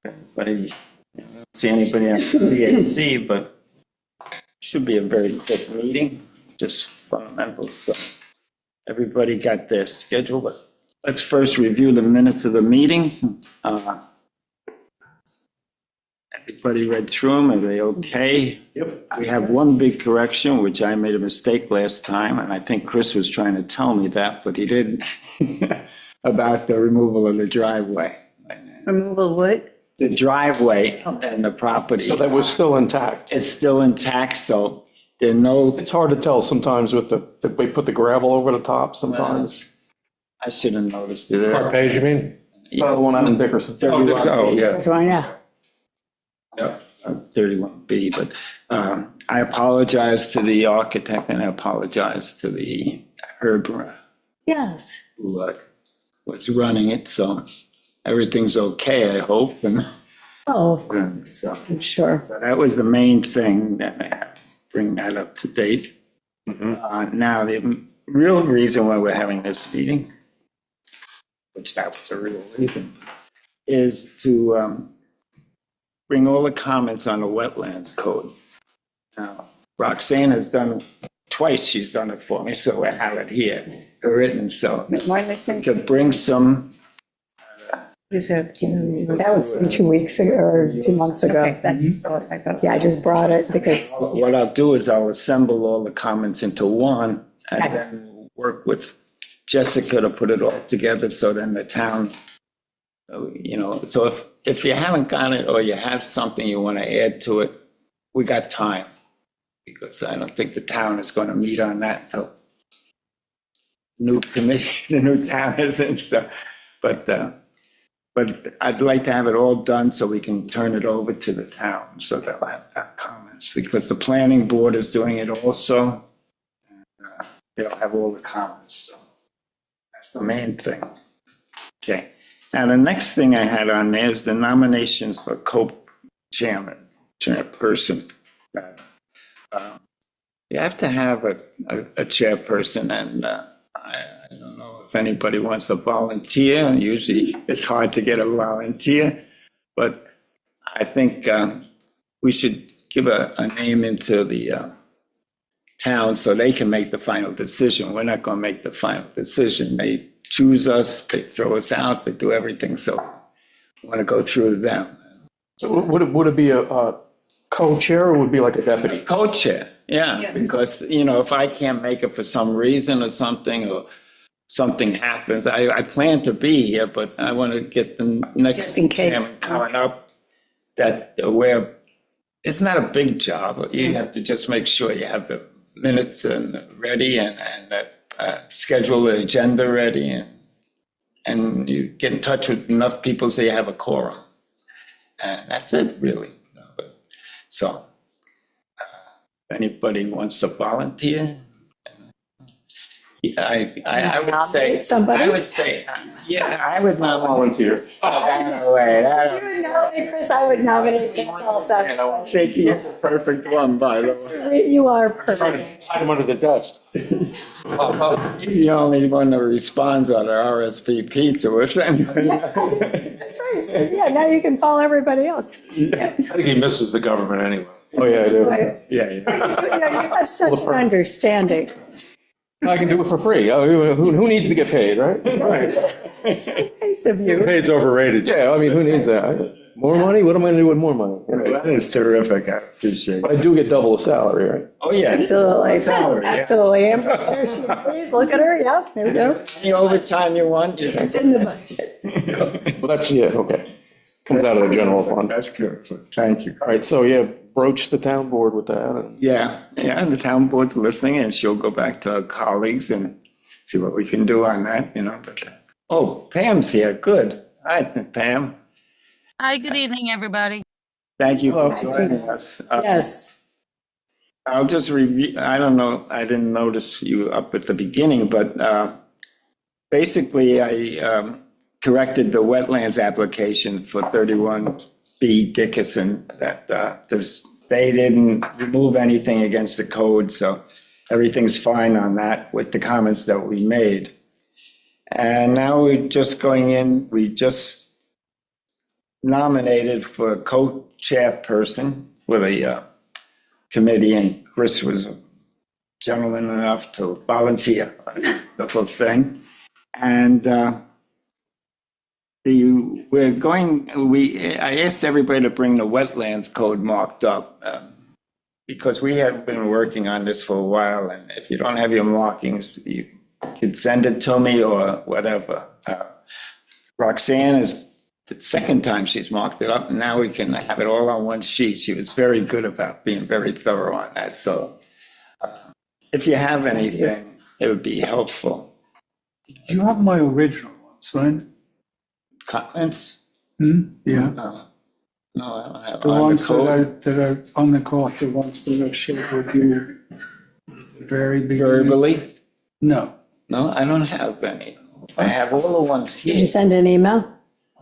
Anybody, I don't see anybody on CAC, but should be a very quick meeting, just fundamental stuff. Everybody got their schedule, but let's first review the minutes of the meetings. Everybody read through them, are they okay? Yep. We have one big correction, which I made a mistake last time, and I think Chris was trying to tell me that, but he didn't, about the removal of the driveway. Removal what? The driveway and the property. So that was still intact. It's still intact, so there are no, It's hard to tell sometimes with we put the gravel over the top sometimes. I should have noticed it. What page, you mean? The one out in Dickerson. Oh, yeah. So I know. Yep, 31B, but I apologize to the architect and I apologize to the Herb Yes. who was running it, so everything's okay, I hope. And Oh, of course, so I'm sure. that was the main thing that I have to bring that up to date. Now, the real reason why we're having this meeting, which that was a real reason, is to bring all the comments on the wetlands code. Now, Roxanne has done, twice she's done it for me, so I have it here, written, so Why did I think? to bring some, That was 2 weeks ago or 2 months ago. Yeah, I just brought it because, what I'll do is I'll assemble all the comments into one and then work with Jessica to put it all together, so then the town, so if you haven't got it or you have something you want to add to it, we got time. Because I don't think the town is going to meet on that until new committee, the new town isn't, so, but I'd like to have it all done so we can turn it over to the town, so they'll have that comments, because the planning board is doing it also. They'll have all the comments, so that's the main thing. Okay, now the next thing I had on there is the nominations for co-chairperson. You have to have a chairperson, and I don't know if anybody wants to volunteer. Usually it's hard to get a volunteer, but I think we should give a name into the town so they can make the final decision. We're not going to make the final decision. They choose us, they throw us out, they do everything, so we want to go through them. So would it be a co-chair or would it be like a deputy? Co-chair, yeah, because, if I can't make it for some reason or something happens, I plan to be here, but I want to get the next Just in case. chairman coming up that where, it's not a big job. You have to just make sure you have the minutes ready and schedule the agenda ready and you get in touch with enough people so you have a quorum. And that's it, really. So, if anybody wants to volunteer, I would say, Nominate somebody? I would say, I would not volunteer. you would nominate Chris, I would nominate Chris also. I don't think he's a perfect one, by the way. You are Trying perfect. to hide him under the desk. He's the only one that responds on the RSVP to us anyway. That's right. So, yeah, now you can follow everybody else. I think he misses the government anyway. Oh, yeah, I do. Yeah. You have such an understanding. I can do it for free. Who needs to get paid, right? Nice of you. Paid's overrated. Yeah, I mean, who needs that? More money? What am I going to do with more money? That is terrific. I appreciate But it. I do get double the salary, right? Oh, yeah. Absolutely. Salary, yeah. Absolutely. Amber's there, please look at her. Yeah, there we go. Any overtime you want? It's in the budget. Well, that's, yeah, okay. Comes out of the general fund. That's good. Thank you. All right, so yeah, broach the town board with that. Yeah, and the town board's listening, and she'll go back to her colleagues and see what we can do on that, but, oh, Pam's here, good. Hi, Pam. Hi, good evening, everybody. Thank you for Hello. joining us. Yes. I'll just review, I don't know, I didn't notice you up at the beginning, but basically I corrected the wetlands application for 31B Dickerson, that they didn't remove anything against the code, so everything's fine on that with the comments that we made. And now we're just going in, we just nominated for co-chairperson for the committee, and Chris was a gentleman enough to volunteer on the whole thing. And I asked everybody to bring the wetlands code marked up because we have been working on this for a while, and if you don't have your markings, you can send it to me or whatever. Roxanne is the second time she's marked it up, and now we can have it all on one sheet. She was very good about being very thorough on that. So if you have anything, it would be helpful. You have my original ones, right? Comments? Yeah. No, I don't have. The on ones code. that are on the call, the ones that are shared with you at the very beginning. Verbally? No, No, I don't have any. I have all the ones Did you here. send an email?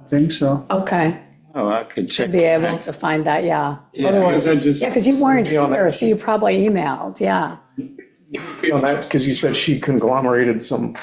I think so. Okay, Oh, I could check. be able to find that, yeah. Otherwise, I just, Yeah, because you weren't Be on that here, so you probably emailed, yeah. Be on that, because you said she conglomerated some,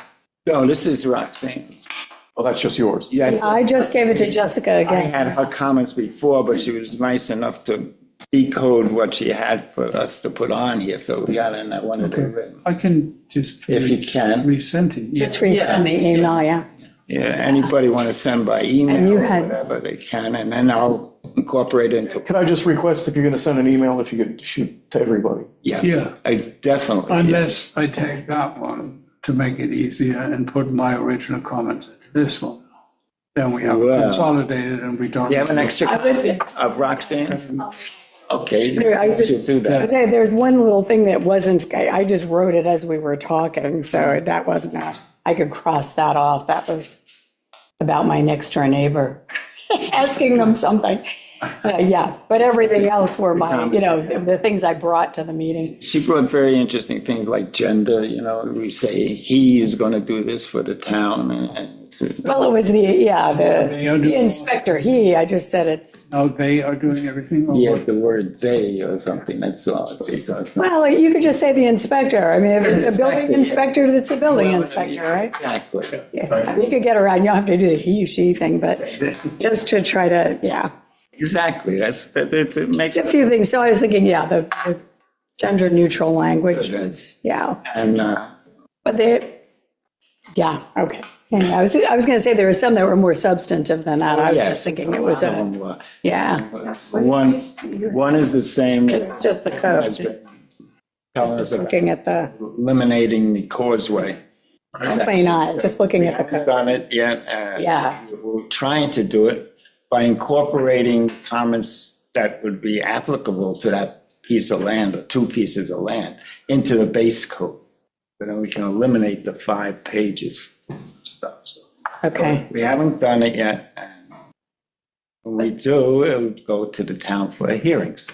No, this is Roxanne's. oh, that's just yours. Yeah, I just gave it to Jessica I again. had her comments before, but she was nice enough to decode what she had for us to put on here, so we got in that one of the okay, written. I can just. If you can. Resend it. Yeah. Just resend the email, yeah. Yeah, anybody want to send by email And you or had- whatever they can, and then I'll incorporate it into, Could I just request if you're going to send an email, if you could shoot to everybody? yeah. Yeah. It's definitely. Unless I take that one to make it easier and put my original comments into this one. Then we have Well. consolidated and we don't. You have an extra I would- copy of Roxanne's? Okay. Here, I you just- should do I that. say, there's one little thing that wasn't, I just wrote it as we were talking, so that wasn't, I could cross that off. That was about my next door neighbor, asking them something. Yeah, but everything else were my, the things I brought to the meeting. She brought very interesting things like gender, we say he is going to do this for the town, and it's, Well, it was the inspector, I just said it's, Now they are doing everything. or yeah, what? the word they or something, that's all. well, you could just say the inspector. I mean, if it's a building inspector, that's a building inspector, right? Exactly. Yeah, you could get around, you don't have to do the he, she thing, but just to try to, yeah. Exactly, it makes, A few things, so I was thinking, the gender neutral language was, and, but okay. Anyway, I was gonna say there were some that were more substantive than that, I was yes. just thinking it was yeah, One is the same. it's just the has code, been telling us just about looking at the, eliminating the causeway. 29, just looking at the Haven't code. done it yet. Yeah. We're trying to do it by incorporating comments that would be applicable to that piece of land or two pieces of land into the base code. So then we can eliminate the 5 pages stuff. So Okay, we haven't done it yet. And when we do, it'll go to the town for hearings.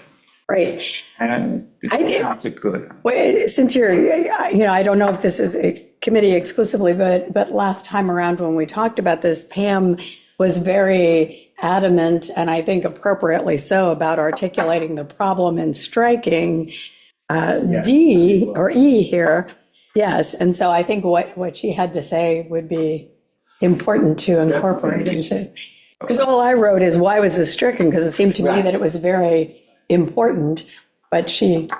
great. And I did- it's a good. Well, since I don't know if this is a committee exclusively, but last time around when we talked about this, Pam was very adamant, and I think appropriately so, about articulating the problem in striking D or E here. Yes, and so I think what she had to say would be important to incorporate into, because all I wrote is, why was this stricken? Because it seemed to me that it was very important, but she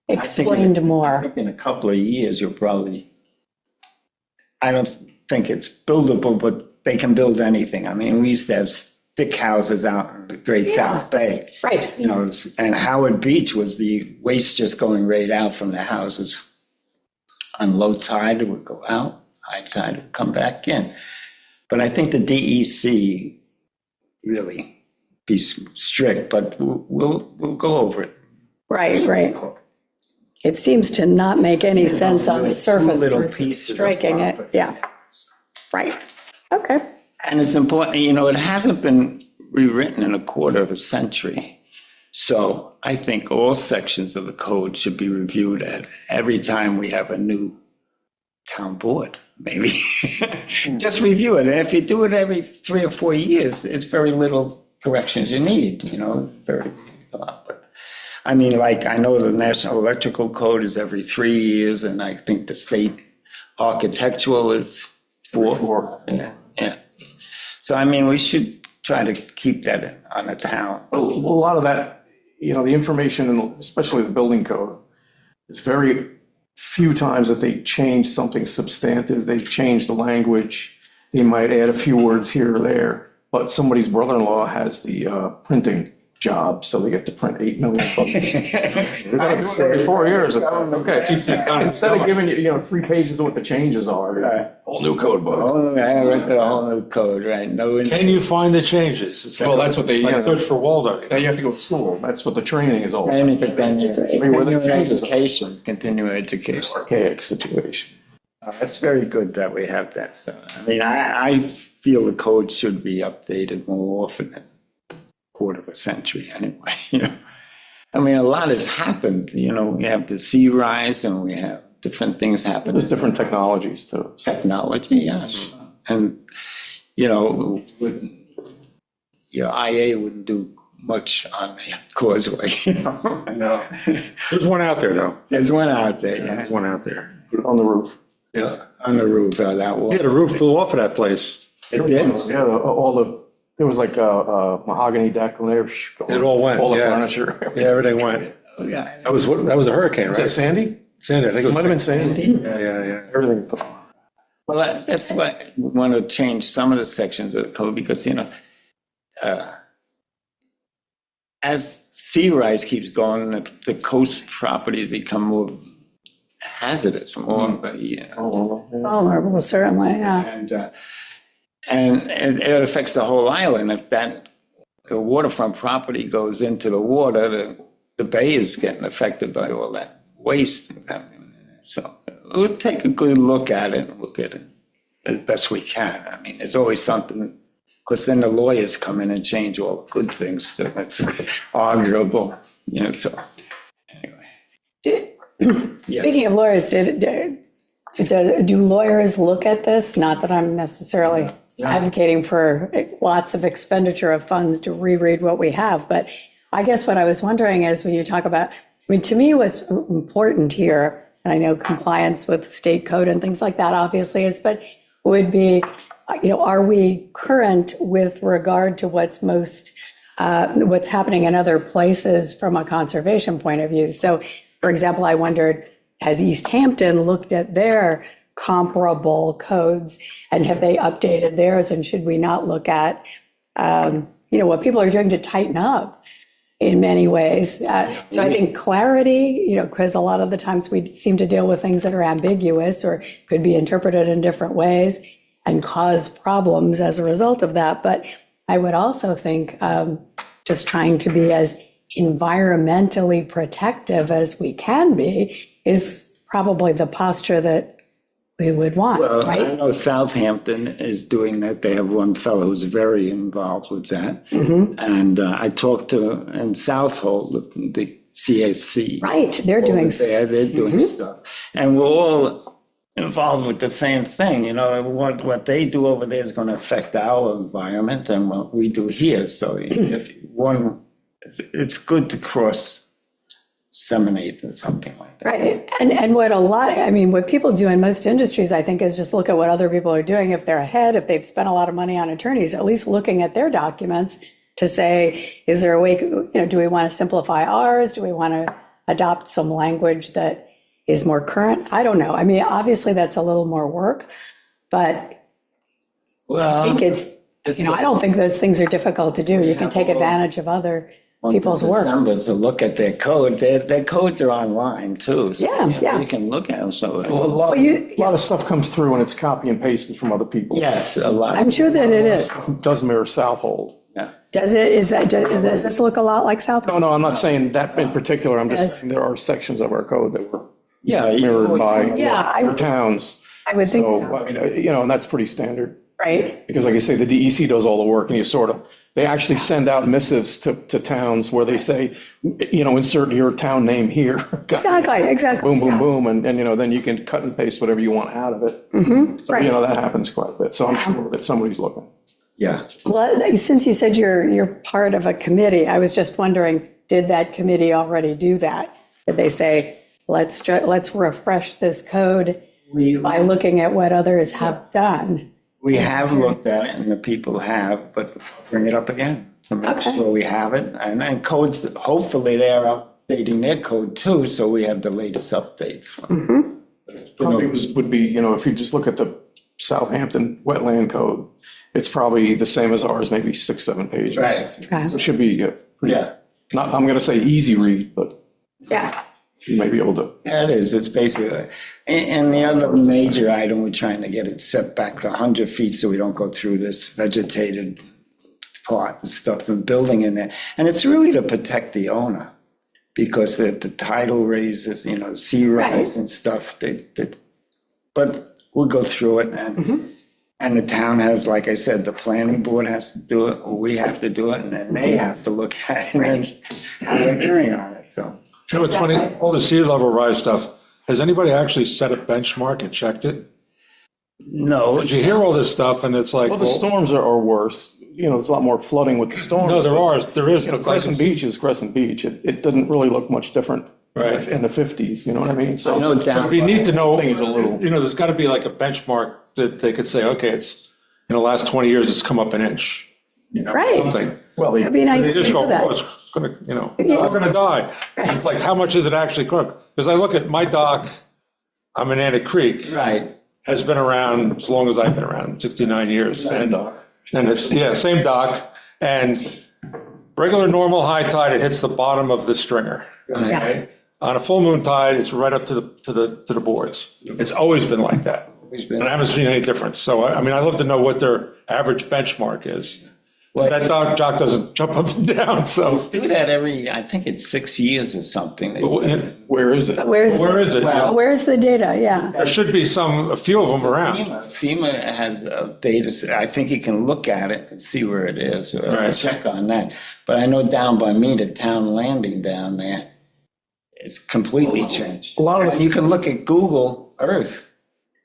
explained more. In a couple of years, you'll probably, I don't think it's buildable, but they can build anything. I mean, we used to have stick houses out in the Great South Bay. Right. And Howard Beach was the waste just going right out from the houses. On low tide, it would go out, high tide would come back in. But I think the DEC really be strict, but we'll go over it. Right. It seems to not make any sense on the surface. Little for pieces of Striking it, property. yeah. Right. Okay. And it's important, it hasn't been rewritten in a quarter of a century. So I think all sections of the code should be reviewed at every time we have a new town board, maybe. Just review it. And if you do it every 3 or 4 years, it's very little corrections you need, very, but I mean, like, I know the National Electrical Code is every 3 years, and I think the state architectural is 4. Yeah. So I mean, we should try to keep that on the town. A lot of that, the information, and especially the building code, is very few times that they change something substantive. They change the language. They might add a few words here or there, but somebody's brother-in-law has the printing job, so they get to print 8 million books. They're gonna do it every 4 years. It's like, okay, instead of giving you, 3 pages of what the changes are, whole new code book. I went to a whole new code, right? No. Can you find the changes? Is that Well, that's what they, like search for Waldo. now you have to go to school. That's what the training is all about. And but then you Where the continue changes are. education, continue education. Archaic situation. That's very good that we have that. So, I mean, I feel the code should be updated more often than quarter of a century anyway. I mean, a lot has happened. We have the sea rise and we have different things happening. There's different technologies too. Technology, yes. And, your IA wouldn't do much on the causeway. I know. There's one out there, though. There's one out there, There's yeah, one out there. Put it on the roof. Yeah. on the roof of that wall. Yeah, the roof blew off of that place. It did? Yeah, there was like a mahogany deck and there. It all went, All the yeah. furniture. Yeah, everything went. Yeah. That was a hurricane, Was that right? Sandy? Sandy, I think it It was. might have been Sandy. Yeah. Everything. Well, that's why we want to change some of the sections of the code because, as sea rise keeps going, the coast properties become more hazardous, more, Vulnerable, certainly, yeah. and it affects the whole island. If the waterfront property goes into the water, the bay is getting affected by all that waste. So we'll take a good look at it and look at it as best we can. I mean, there's always something, because then the lawyers come in and change all the good things. So that's arguable, so anyway. Speaking of lawyers, do lawyers look at this? Not that I'm necessarily advocating for lots of expenditure of funds to reread what we have, but I guess what I was wondering is when you talk about, to me, what's important here, and I know compliance with state code and things like that obviously is, but would be, are we current with regard to what's happening in other places from a conservation point of view? So, for example, I wondered, has East Hampton looked at their comparable codes and have they updated theirs? And should we not look at, what people are doing to tighten up in many ways? So I think clarity, because a lot of the times we seem to deal with things that are ambiguous or could be interpreted in different ways and cause problems as a result of that. But I would also think just trying to be as environmentally protective as we can be is probably the posture that we would want, Well, I right? know Southampton is doing that. They have one fellow who's very involved with that. And I talked to, in Southold, the CAC. Right, they're doing, They're doing stuff. And we're all involved with the same thing, what they do over there is going to affect our environment and what we do here. So if it's good to cross-disseminate or something like that. right. And what people do in most industries, I think, is just look at what other people are doing. If they're ahead, if they've spent a lot of money on attorneys, at least looking at their documents to say, is there a way, do we want to simplify ours? Do we want to adopt some language that is more current? I don't know. I mean, obviously that's a little more work, but Well, I think it's, I don't think those things are difficult to do. You can take advantage of other people's work. December to look at their code. Their codes are online too. So, Yeah. you can look at them. So, A lot of stuff comes through and it's copy and pasted from other people. yes, a lot. I'm sure that it is. It does mirror Southold. Yeah. Does this look a lot like South? No, I'm not saying that in particular. I'm Yes. just saying there are sections of our code that were Yeah, mirrored by Yeah, other towns. I would think So, so, I mean, and that's pretty standard. right? Because like you say, the DEC does all the work and they actually send out missives to towns where they say, insert your town name here. Exactly. Boom, boom, boom. And then you can cut and paste whatever you want out of it. So, right. that happens quite a bit. So I'm sure that somebody's looking. Yeah. Well, since you said you're part of a committee, I was just wondering, did that committee already do that? Did they say, let's refresh this code by looking at what others have done? We have looked at it and the people have, but bring it up again to make Okay. sure we have it. And then codes, hopefully they're updating their code too, so we have the latest updates. Probably would be, if you just look at the Southampton wetland code, it's probably the same as ours, maybe 6, 7 pages. Right. Okay. So it should be, Yeah, not, I'm gonna say easy read, but Yeah, you may be able to. yeah, it is. It's basically, and the other major item, we're trying to get it set back to 100 feet so we don't go through this vegetated part and stuff and building in there. And it's really to protect the owner because the tidal raises, sea rise and stuff. But we'll go through it and the town has, like I said, the planning board has to do it, or we have to do it, and then they have to look at it and have a hearing on it, so. You know, it's funny, all the sea level rise stuff, has anybody actually set a benchmark and checked it? No, Because you hear all this stuff and it's like, Well, the storms are worse. There's a lot more flooding with the storms. no, there is. but like Crescent Beach is Crescent Beach. It doesn't really look much different Right. in the 50s, you know what I mean? So I know down. We need to know, Thing is a little- there's got to be like a benchmark that they could say, okay, it's, in the last 20 years, it's come up an inch. Right. Something. Well, it'd be nice They to just go, do oh, that. it's gonna, we're gonna die. It's like, how much is it actually cook? Because I look at my dock, I'm in Anna Creek, Right, has been around as long as I've been around, 69 years. Same And dock. And it's, yeah, same dock, and regular normal high tide, it hits the bottom of the stringer. Yeah. Okay? On a full moon tide, it's right up to the boards. It's always been like that. And I haven't seen any difference. So, I mean, I'd love to know what their average benchmark is. That dock doesn't jump up and down, so. do that I think it's 6 years or something. They said. Where is it? Where is it? Where's the data? Yeah. There should be a few of them around. FEMA has data, I think you can look at it and see where it is, or Right. check on that. But I know down by me, the town landing down there, it's completely changed. A lot of the- And you can look at Google Earth,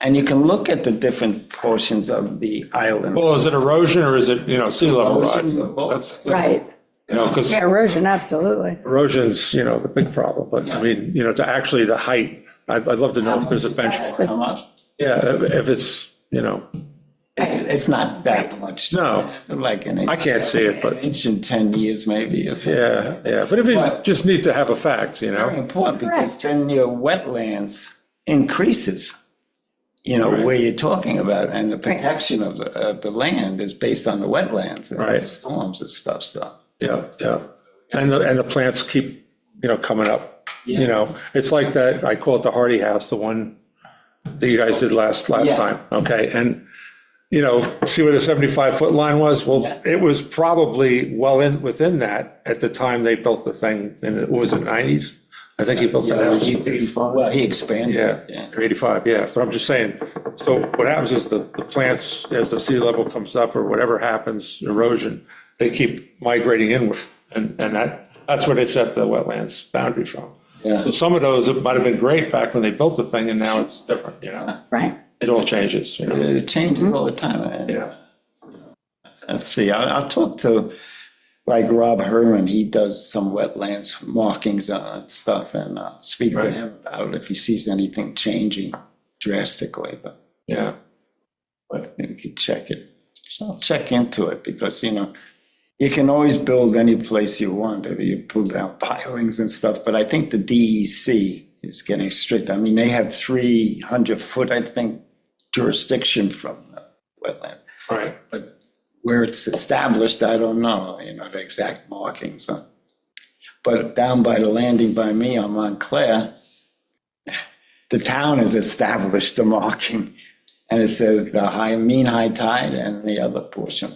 and you can look at the different portions of the island. Well, is it erosion or is it, sea level rise? Erosion, both. That's, Right. because Yeah, erosion, absolutely. erosion's, the big problem. But I mean, to actually the height, I'd love to know if there's a benchmark. Come up. Yeah, if it's, It's not that much. No. It's like an inch. I can't see it, but- An inch in 10 years maybe, or something. yeah. But it'd be just neat to have a fact, Very important, because then your wetlands increases, where you're talking about, and the protection of the land is based on the wetlands and Right. storms and stuff, so. Yeah. And the plants keep, coming up. It's like that, I call it the Hardy House, the one that you guys did last Yeah. time, okay? And, see where the 75-foot line was? Well, it was probably within that at the time they built the thing, what was it, 90s? I think he built that house. He expanded. Yeah, or 85, yeah. So I'm just saying, so what happens is the plants, as the sea level comes up or whatever happens, erosion, they keep migrating inward. And that's where they set the wetlands boundary from. Yeah. So some of those, it might have been great back when they built the thing and now it's different, Right. It all changes, It changes all the time. And Yeah. let's see, I'll talk to, like Rob Herman, he does some wetlands markings on stuff, and speak to Right. him about if he sees anything changing drastically, but Yeah. you could check it. So I'll check into it, because, you can always build any place you want, or you pull down pilings and stuff, but I think the DEC is getting strict. I mean, they have 300-foot, I think, jurisdiction from the wetland. Right. But where it's established, I don't know, the exact markings. But down by the landing by me on Montclair, the town has established the marking, and it says the mean high tide and the other portion.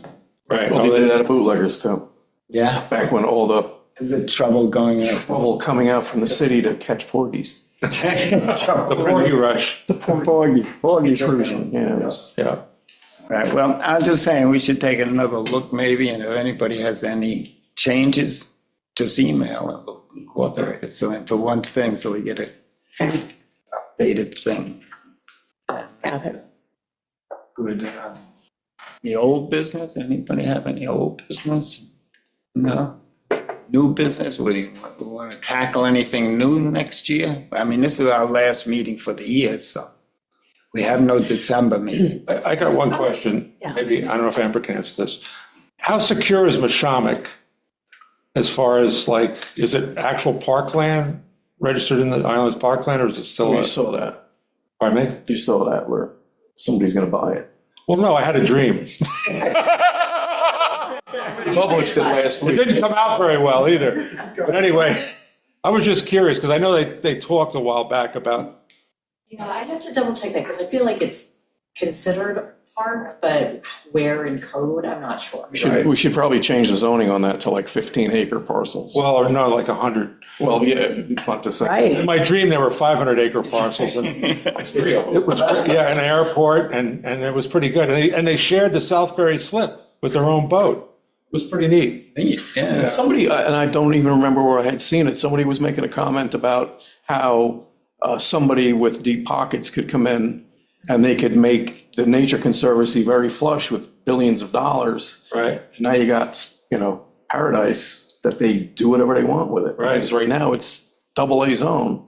Right. Well, they did that at Bootleggers too, Yeah, back when all the is it trouble going up? trouble coming out from the city to catch porgies. The Porgy Rush. Porgy Intrusion, yeah. it was- Yeah. Right, well, I'm just saying, we should take another look maybe, and if anybody has any changes, just email and we'll incorporate it so into one thing, so we get a updated thing. Got it. Good. The old business, anybody have any old business? No? New business, we want to tackle anything new next year? I mean, this is our last meeting for the year, so we have no December meeting. I got one question. maybe, I don't know if Amber can answer this. How secure is Mashomick as far as like, is it actual parkland registered in the island's parkland, or is it still, You saw that. pardon me? You saw that where somebody's going to buy it. Well, no, I had a dream. Published it last It week. didn't come out very well either. But anyway, I was just curious because I know they talked a while back about, Yeah, I'd have to double check that because I feel like it's considered a park, but where in code, I'm not sure. We should probably change the zoning on that to like 15-acre parcels. well, or no, like 100. Well, yeah, not to say. Right. In my dream, there were 500-acre parcels and It's 3 of them. it was, yeah, an airport and it was pretty good. And they shared the South Ferry slip with their own boat. It was pretty neat. Yeah. Somebody, and I don't even remember where I had seen it, somebody was making a comment about how somebody with deep pockets could come in and they could make the Nature Conservancy very flush with billions of dollars. Right. And now you got, paradise that they do whatever they want with it. Right. Because right now it's AA zone.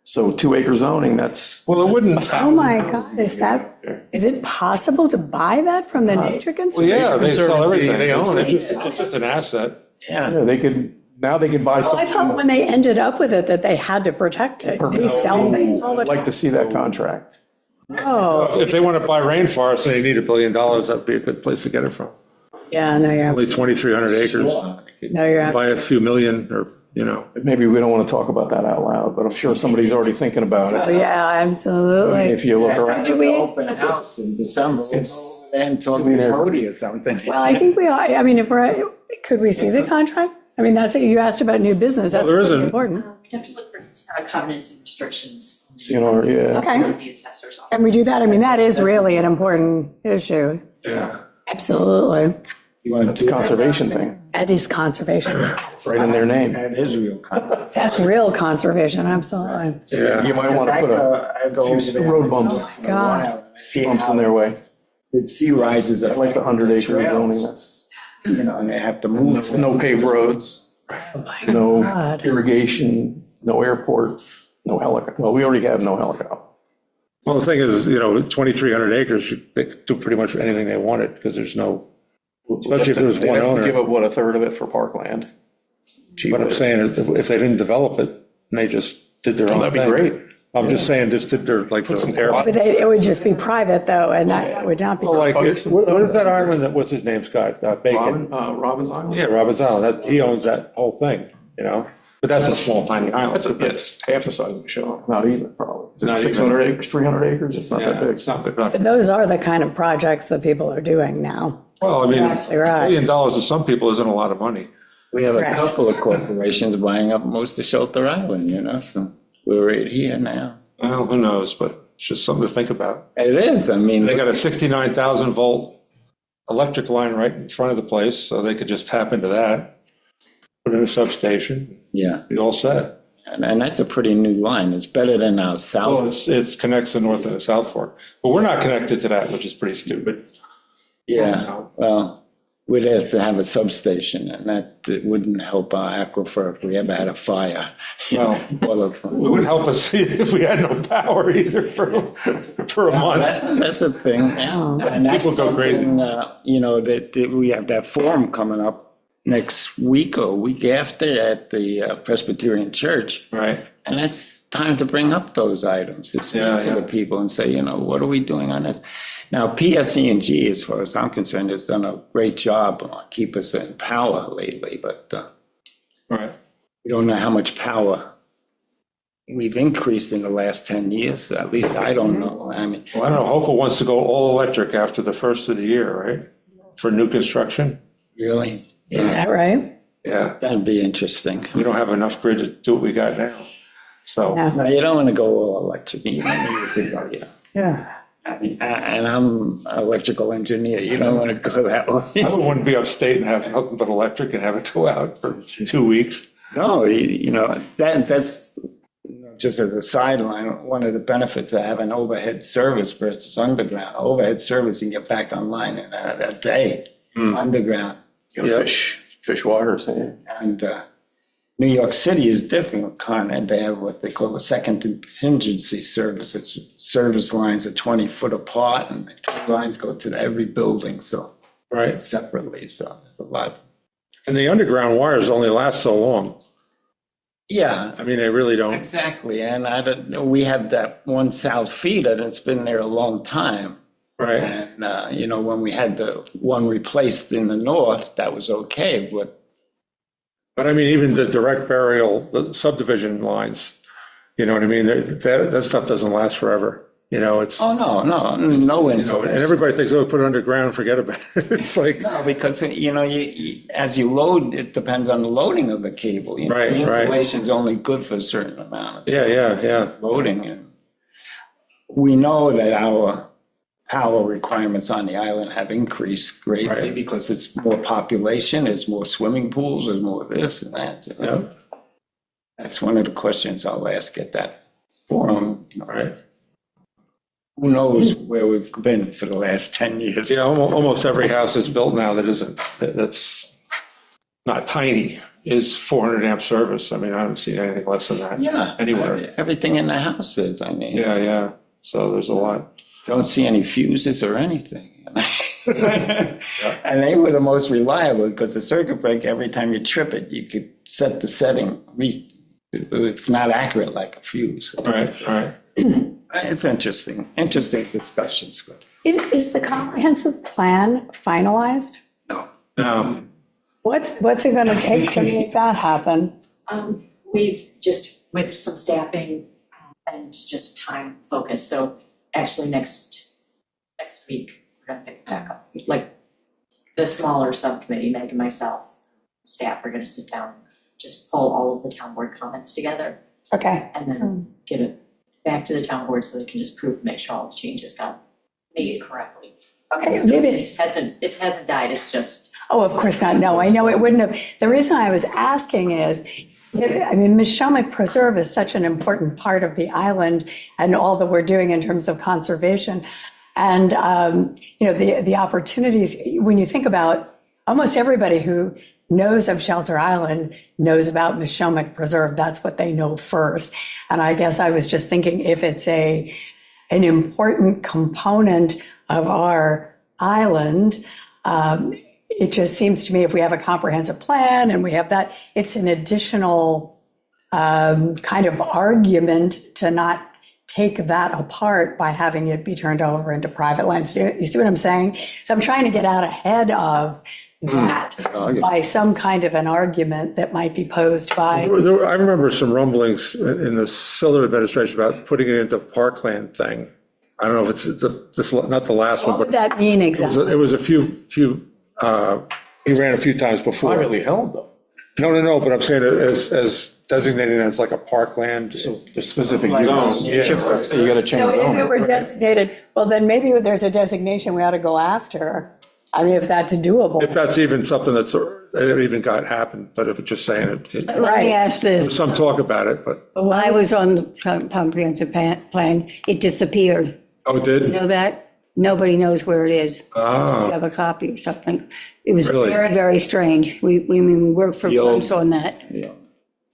So 2-acre zoning, that's. Well, it wouldn't. Oh my God, is it possible to buy that from the Nature Well, Conservancy? yeah, they sell Conservancy, everything. they own it. It's just an asset. Yeah. Yeah, now they could buy Well, I something. thought when they ended up with it that they had to protect it. They sell things all the I'd like time. to see that contract. Oh, If they want to buy rainforest and they need $1 billion, that'd be a good place to get it from. yeah, no, Only you're, 2,300 acres. no, you're, Buy a few million or, Maybe we don't want to talk about that out loud, but I'm sure somebody's already thinking about oh, it. yeah, absolutely. If you look around. Do we, Open house in December, It's- and talking to Cody or something. well, I think we are, I mean, if we're, could we see the contract? I mean, that's, you asked about new business, that's there really isn't. important. We'd have to look for covenants and restrictions. Yeah. Okay. The assessor's office. And we do that, I mean, that is really an important issue. yeah. Absolutely. You want It's a conservation thing. That is conservation. It's right in their name. That is real concept. That's real conservation, absolutely. Yeah. You might want to put I go over few there road bumps, God. See bumps in how their way. the sea rises. I like the 100-acre zoning, that's, And they have to move. no paved roads, no God. irrigation, no airports, no helicopter. Well, we already have no helicopter. Well, the thing is, 2,300 acres, they could do pretty much anything they wanted because there's no, especially if there was They'd one have to owner. give up, what, a third of it for parkland? Gee But I'm whiz. saying, if they didn't develop it, and they just did their own That'd be thing. great. I'm just saying, just did their, like, some the air. But it would just be private though, and that would not be. Well, like, what is that island, what is his name, Scott? Bacon? Robbins Island? Yeah, Robbins Island, he owns that whole thing, But that's a small, tiny island. It's half the size of the show, not even, probably. Is it Not even. 600 acres, 300 acres? It's not that Yeah, big. it's not big enough. But those are the kind of projects that people are doing now. Well, I mean, absolutely right. $1 billion to some people isn't a lot of money. We have a Correct. couple of corporations buying up most of Shelter Island, so we're right here now. Well, who knows, but it's just something to think about. It is, I mean. They got a 69,000 volt electric line right in front of the place, so they could just tap into that, put in a substation, Yeah, be all set. and that's a pretty new line. It's better than our Well, south. it's connects the North and the South Fork, but we're not connected to that, which is pretty stupid. Yeah, well, we'd have to have a substation, and that wouldn't help our aquifer if we ever had a fire. Well, Well, it wouldn't help us if we had no power either for a month. That's a thing, yeah. And that's People go crazy. something, that we have that forum coming up next week or week after at the Presbyterian Church. Right. And that's time to bring up those items, to speak Yeah, to yeah. the people and say, what are we doing on this? Now, PSE&G, as far as I'm concerned, has done a great job on keep us in power lately, but Right. we don't know how much power we've increased in the last 10 years. At least I don't know. I mean, Well, I don't know, Hokel wants to go all electric after the first of the year, right? For new construction? really? Is that right? Yeah. That'd be interesting. We don't have enough grid to do what we got now. So, No. No, you don't want to go all electric. You don't need to go, Yeah. I mean, and I'm an electrical engineer. You don't want to go that way. I wouldn't be upstate and have nothing but electric and have it go out for 2 weeks. No, that's just as a sideline, one of the benefits of having overhead service versus underground. Overhead service, you can get back online in a day. Underground. You know, fish water, saying. And New York City is different with Con Ed. They have what they call a second contingency service. It's service lines are 20 foot apart and the two lines go to every building, so Right. separately, so it's a lot. And the underground wires only last so long. Yeah, I mean, they really don't. exactly. And I don't know, we have that one south feeder that's been there a long time. Right. And, you know, when we had the one replaced in the north, that was okay, but I mean, even the direct burial, the subdivision lines, you know what I mean? That stuff doesn't last forever. You know, it's, oh, no you know, and insulation. everybody thinks, oh, put it underground, forget about it. It's like, No, because, you know, as you load, it depends on the loading of the cable. You know, Right, the right. insulation's only good for a certain amount of yeah. loading. And we know that our power requirements on the island have increased greatly Right. because it's more population, there's more swimming pools, there's more this and that. You know? That's one of the questions I'll ask at that forum. You know, Right. who knows where we've been for the last 10 years? Yeah, almost every house that's built now that's not tiny is 400 amp service. I mean, I haven't seen anything less than that. Yeah. Anywhere. Everything in the house is, I mean. Yeah. So there's a lot. Don't see any fuses or anything. And they were the most reliable because the circuit breaker, every time you trip it, you could set the setting. It's not accurate like a fuse. Right. It's interesting discussions. But Is the comprehensive plan finalized? Now, What's it gonna take to make that happen? We've just, with some staffing and just time focus, so actually next week, we're gonna pick it back up. Like, the smaller subcommittee, Meg and myself, staff are gonna sit down, just pull all of the town board comments together, Okay, and then give it back to the town board so they can just make sure all the changes got made correctly. okay, So maybe it hasn't died, it's just, oh, of course not, no, I know it wouldn't have. The reason I was asking is, I mean, Mishomic Preserve is such an important part of the island and all that we're doing in terms of conservation. And, you know, the opportunities, when you think about almost everybody who knows of Shelter Island knows about Mishomic Preserve, that's what they know first. And I guess I was just thinking if it's an important component of our island, it just seems to me if we have a comprehensive plan and we have that, it's an additional kind of argument to not take that apart by having it be turned over into private lands. You see what I'm saying? So I'm trying to get out ahead of that by some kind of an argument that might be posed by. I remember some rumblings in the Siller administration about putting it into parkland thing. I don't know if it's not the last What one, would but that mean exactly? it was a few, he ran a few times before. Privately held though, No, but I'm saying it as designated as like a parkland. so the specific Like use. yeah. So you gotta change So if it zoning. were designated, well, then maybe there's a designation we ought to go after. I mean, if that's doable. If that's even something that even got happened, but if it's just saying it, Let me Right. ask there's this. some talk about it, but, When I was on the comprehensive plan, it disappeared. oh, it You did? know that? Nobody knows where it is. You Ah, have a copy or something. It was Really? very, very strange. We worked for The old- months on that. Yeah.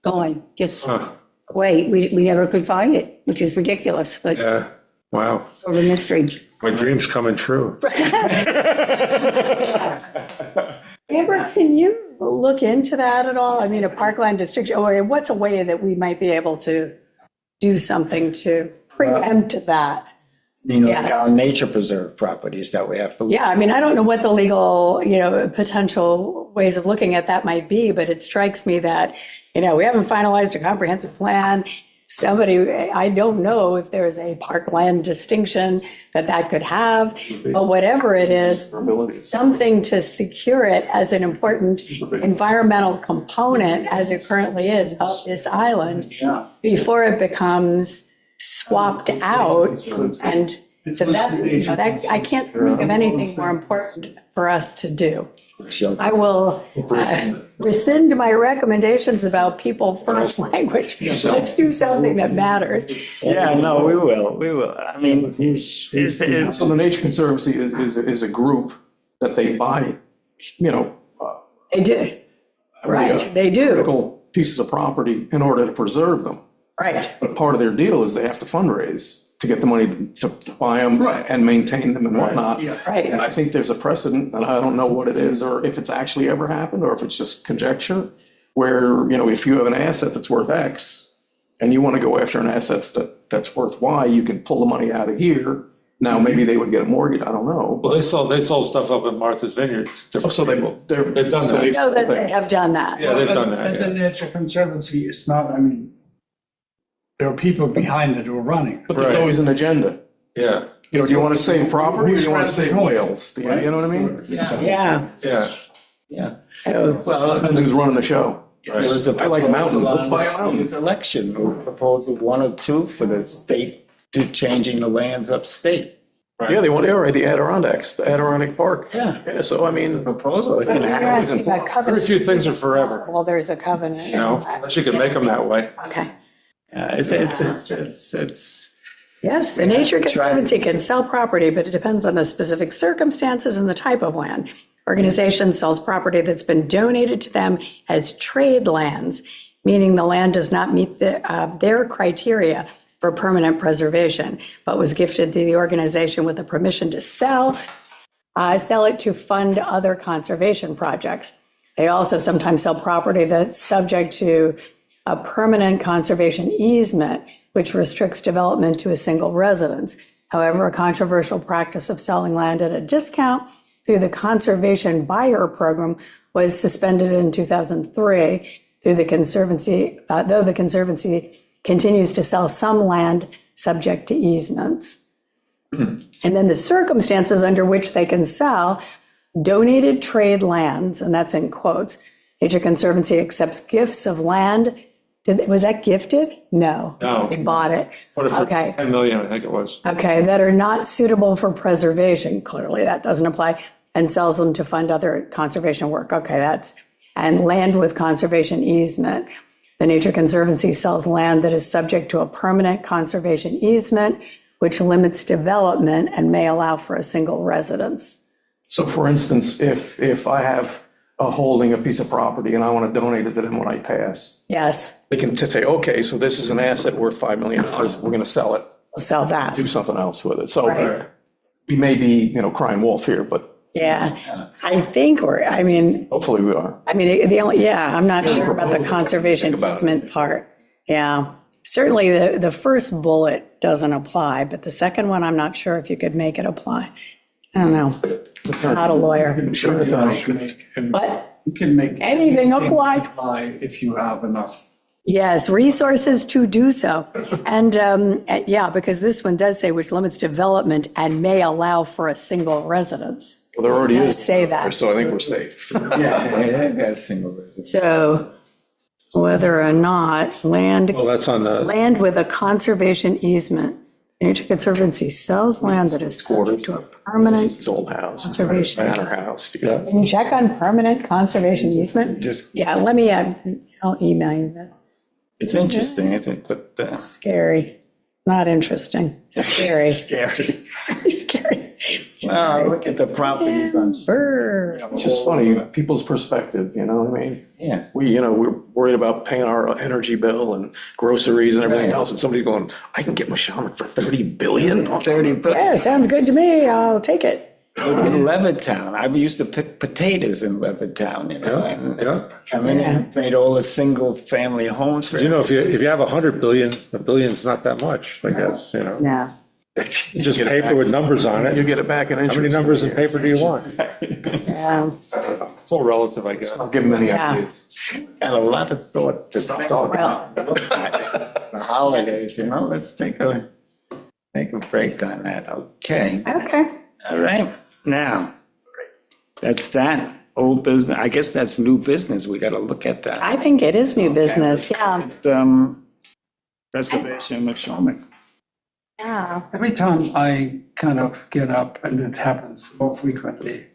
Gone, just huh, wait. We never could find it, which is ridiculous, but yeah, wow. sort of mystery. My dream's coming true. Amber, can you look into that at all? I mean, a parkland district, or what's a way that we might be able to do something to preempt that? You know, Yes. our nature preserve properties that we have to. Yeah, I mean, I don't know what the legal, potential ways of looking at that might be, but it strikes me that, we haven't finalized a comprehensive plan. I don't know if there's a parkland distinction that could have, but whatever it is, something to secure it as an important environmental component, as it currently is, of this island, Yeah. before it becomes swapped out. And so that I can't think of anything more important for us to do. I will rescind my recommendations about people first language. Let's do something that matters. Yeah, no, we will. I mean, it's, So the Nature Conservancy is a group that they buy, They do, right, they do. critical pieces of property in order to preserve them. Right. But part of their deal is they have to fundraise to get the money to buy them Right. and maintain them and whatnot. Yeah. Right. And I think there's a precedent, and I don't know what it is, or if it's actually ever happened, or if it's just conjecture, where, if you have an asset that's worth X, and you want to go after an asset that's worth Y, you can pull the money out of here. Now, maybe they would get a mortgage, I don't know. Well, they sold stuff up in Martha's Vineyard. Oh, so They've done so that. I know that they have done that. Yeah, they've done But the that, yeah. Nature Conservancy is not, I mean, there are people behind it who are running. But there's Right. always an agenda. Yeah, Do you want to save property or do you want to Who's save running? whales? You know what I mean? Yeah, Yeah. yeah. yeah. Well, depends who's running the show. There was a I like mountains. proposal Let's buy a on mountain. this election, or proposal 1 or 2 for the state to changing the lands upstate. Yeah, they want, the Adirondacks, the Adirondack Park. Yeah. Yeah, so I mean, Proposal. it can You're happen. asking about covenants. Very few things are forever. Well, there's a covenant. Unless you can make them that way. Okay. Yeah, it's. Yes, the Nature Conservancy can sell property, but it depends on the specific circumstances and the type of land. Organization sells property that's been donated to them as trade lands, meaning the land does not meet their criteria for permanent preservation, but was gifted to the organization with the permission to sell it to fund other conservation projects. They also sometimes sell property that's subject to a permanent conservation easement, which restricts development to a single residence. However, a controversial practice of selling land at a discount through the Conservation Buyer Program was suspended in 2003 through the Conservancy, though the Conservancy continues to sell some land subject to easements. And then the circumstances under which they can sell donated trade lands, and that's in quotes. Nature Conservancy accepts gifts of land. Was that gifted? No. No. They bought it. What if for Okay. 10 million, I think it was. Okay, that are not suitable for preservation. Clearly, that doesn't apply. And sells them to fund other conservation work. Okay, and land with conservation easement. The Nature Conservancy sells land that is subject to a permanent conservation easement, which limits development and may allow for a single residence. so for instance, if I have a holding, a piece of property, and I want to donate it to them when I pass, Yes, they can say, okay, so this is an asset worth $5 million. We're going to sell it, we'll sell that. do something else with it. So Right. we may be, crying wolf here, but Yeah, I think hopefully we are. I'm not sure about the conservation easement part. Yeah, certainly the first bullet doesn't apply, but the second one, I'm not sure if you could make it apply. I don't know, not a lawyer. Sure, it's But You can make. anything apply. If you have enough. Yes, resources to do so. And yeah, because this one does say which limits development and may allow for a single residence. Well, there already is. Say that. So I think we're safe. Yeah, that's single residence. So whether or not land Well, that's on the, with a conservation easement, Nature Conservancy sells land that is subject to a permanent, It's old house, it's Conservation. manor house. Yeah. can you check on permanent conservation easement? Just, Yeah, let me, I'll email you this. it's interesting, isn't it? But that's Scary, not interesting, scary, scary. scary. Well, look at the properties on. Brr. It's just funny, people's perspective, you know what I mean? Yeah. We're worried about paying our energy bill and groceries and everything else, and somebody's going, I can get my shaman for 30 billion? 30, but Yeah, sounds good to me, I'll take it. in Levittown, I used to pick potatoes in Levittown, and yeah. come in and made all the single-family homes for. If you have 100 billion, a billion's not that much, I guess, Yeah. Just paper with numbers on You it. get it back in How many interest. numbers in paper do you want? Yeah, It's all relative, I guess. I'll give them any Yeah. ideas. Got a lot of thought to Stop think talking. about the holidays, let's take a break on that, okay? okay. All right, now, that's that, old business, I guess that's new business, we gotta look at that. I think it is new business, yeah. Preservation of Shawmut. Yeah. Every time I kind of get up, and it happens more frequently,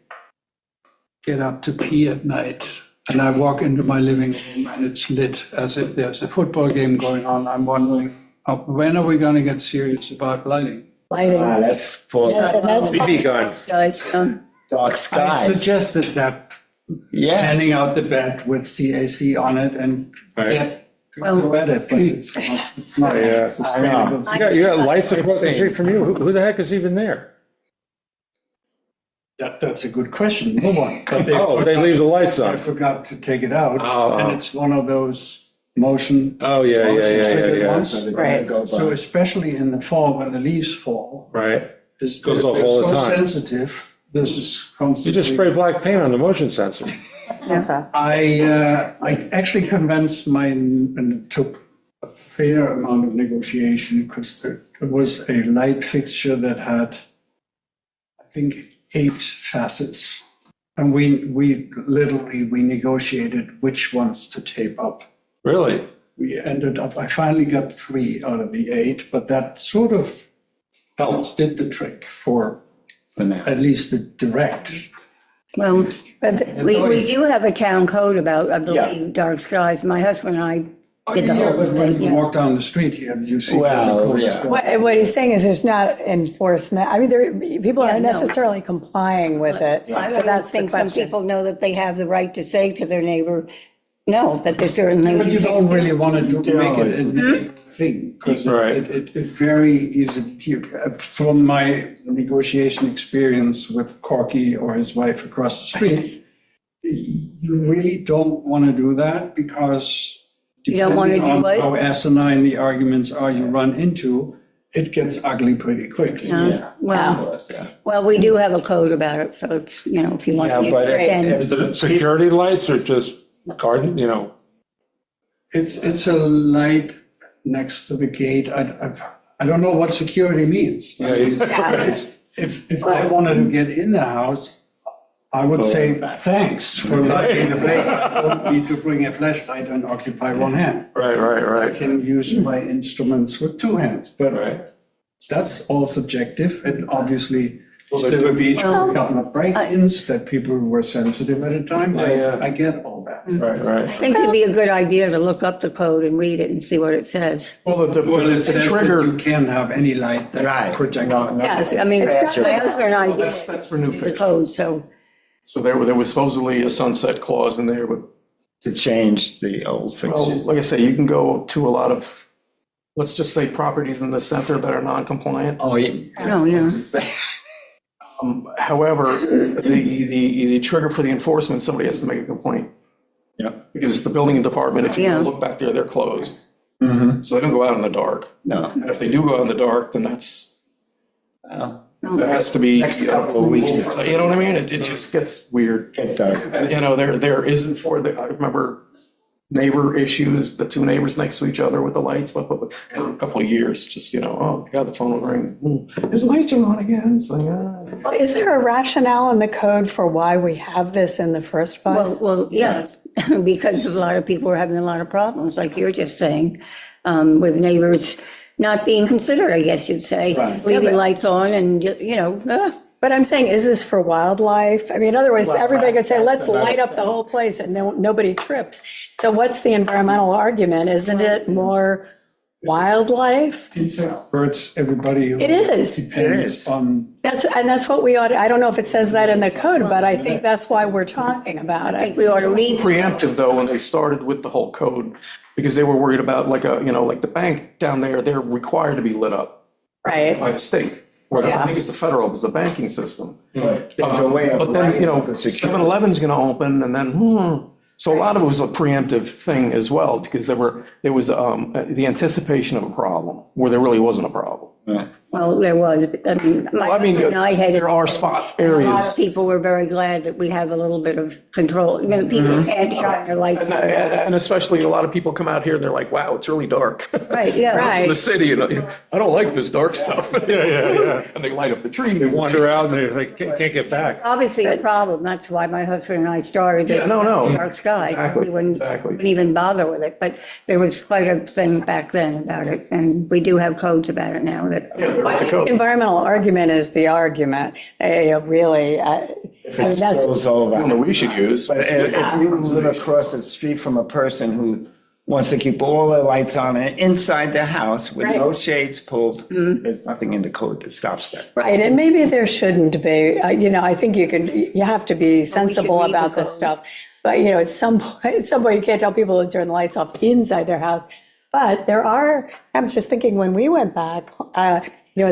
get up to pee at night, and I walk into my living room and it's lit as if there's a football game going on, I'm wondering, when are we going to get serious about lighting? Lighting. That's for Yes, and that's. BB guns. Guys, dark I skies. suggested that Yeah, handing out the bed with CAC on it and get go at it, but it's not Yeah, sustainable. You got lights across the street from you. Who the heck is even there? That's a good question. No one. But Oh, they leave the lights I on. forgot to take it out, Oh, and oh. it's one of those motion. Oh, yeah. triggered ones. Right. So especially in the fall when the leaves fall, Right. this Goes off they're all the so time. sensitive. This is You constantly. just spray black paint on the motion sensor. I actually convinced and it took a fair amount of negotiation because there was a light fixture that had, I think, 8 facets. And we negotiated which ones to tape up. Really? We ended up, I finally got 3 out of the 8, but that sort of did the trick for at least the direct. Well, But we do have a town code about, I believe, dark skies. My husband and I did the Yeah, whole but when thing, you yeah. walk down the street here, you see. Well, the code is yeah. going. what he's saying is there's not enforcement. I mean, people Yeah, aren't no. necessarily complying with it. I So don't that's the think some question. people know that they have the right to say to their neighbor, no, that there's certain things. But you don't really want to make it a Hmm? negative thing, because Right. it very easy, from my negotiation experience with Corky or his wife across the street, you really don't want to do that because You don't wanna depending do on what? how asinine the arguments are you run into, it gets ugly pretty quickly. Well, we do have a code about it, so it's, if you want Yeah, to. but Is it security lights or just garden, It's a light next to the gate. I don't know what security means. If I wanted to get in the house, I would say thanks for lighting the place. I don't need to bring a flashlight and occupy one hand. Right, I can use my instruments with 2 hands, but Right. that's all subjective. And obviously, Silver Beach, a couple of break-ins that people were sensitive at the time. Yeah. I get all that. Right, I right. think it'd be a good idea to look up the code and read it and see what it says. Well, Well, it the says that trigger, you can have any light that Right. projects. Yes, I mean, it's my husband and I did that's for new the fiction. code, so. So there was supposedly a sunset clause in there, but, to change the old well, fixtures. like I say, you can go to a lot of, let's just say properties in the center that are non-compliant. Oh, yeah. Oh, yeah. However, the trigger for the enforcement, somebody has to make a complaint. Yeah. Because the building department, if you Yeah. look back there, they're closed. Mm-hmm. So they don't go out in the dark. No. And if they do go out in the dark, then that's, Well, that has to be. Next couple of weeks. You know what I mean? It just gets weird. it does. And, there isn't I remember neighbor issues, the 2 neighbors next to each other with the lights, but for a couple of years, just, oh, God, the phone will ring. His lights are on again. It's like, Well, is there a rationale in the code for why we have this in the first place? Well, yeah, because a lot of people are having a lot of problems, like you're just saying, with neighbors not being considerate, I guess you'd say, leaving lights on and, But I'm saying, is this for wildlife? I mean, in other words, everybody could say, let's light up the whole place and then nobody trips. So what's the environmental argument? Isn't it more wildlife? Insects, birds, everybody. It is. Depends on. That's what we ought, I don't know if it says that in the code, but I think that's why we're talking about I think it. we ought to read. preemptive though, when they started with the whole code, because they were worried about like like the bank down there, they're required to be lit up Right. by the state. Or I think it's the federal, it's the banking system. But there's a way of. But then, writing for security. 7-Eleven's gonna open and then, So a lot of it was a preemptive thing as well, because there was the anticipation of a problem where there really wasn't a problem. Well, there was, I mean, my I mean, husband and I had. there are spot A lot areas. of people were very glad that we have a little bit of control. People can't shine their lights. And especially a lot of people come out here and they're like, wow, it's really dark. Right, yeah. Right. In the city, I don't like this dark stuff. Yeah. And they light up the trees. They wander out and they can't get back. Obviously a problem. That's why my husband and I started it. Yeah, no. Dark sky. Exactly, We wouldn't exactly. even bother with it, but there was quite a thing back then about it. And we do have codes about it now that. Yeah, there is a code. Environmental argument is the argument. Really, If it that's, goes I don't know over. what we should use. But if you live across the street from a person who wants to keep all the lights on inside the house with no Right. shades pulled. There's nothing in the code that stops that. Right, and maybe there shouldn't be, I think you have to be sensible read the about this code. stuff. But, at some point, you can't tell people to turn the lights off inside their house. But I was just thinking when we went back,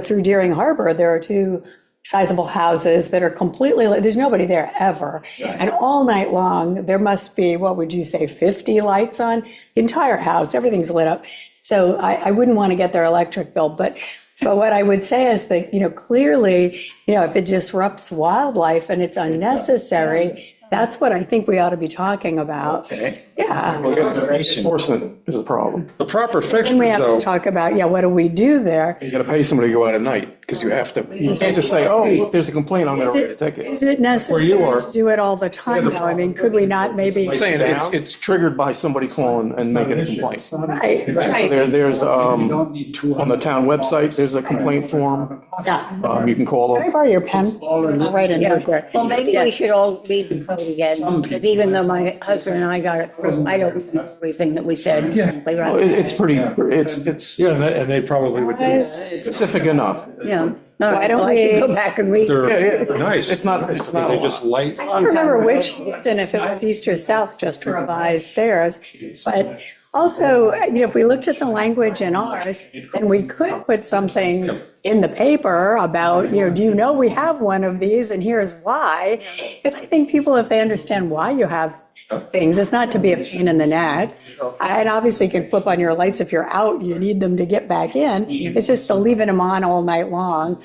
through Deering Harbor, there are two sizable houses that are completely, there's nobody there ever. And all night long, there must be, what would you say, 50 lights on? The entire house, everything's lit up. So I wouldn't want to get their electric bill, but what I would say is that, clearly, if it disrupts wildlife and it's unnecessary, that's what I think we ought to be talking about. Okay. Yeah. Enforcement is a problem. The proper fixtures, And we have though, to talk about, what do we do there? You gotta pay somebody to go out at night, because you have to, you can't just say, oh, look, there's a complaint, I'm gonna write a ticket. Is it necessary you are. to do it all the time, though? I mean, could we not maybe? I'm saying it's triggered by somebody calling and making a complaint. Right, right. There's, You don't need 200. on the town website, there's a complaint form. Yeah. You can call Can I them. borrow your pen? I'll write a note there. Well, maybe we should all read the code again, because even though my husband and I got it, I don't remember everything that we said. Well, It's pretty, it's yeah, and they probably would do. specific enough. Yeah. All Why right, don't well, I can we- go back and read. They're nice. It's not They just light. I don't remember which, and if it was East or South, just revised theirs. But also, if we looked at the language in ours, then we could put something in the paper about, do you know we have one of these and here's why? Because I think people, if they understand why you have things, it's not to be a pain in the neck. And obviously you can flip on your lights if you're out, you need them to get back in. It's just the leaving them on all night long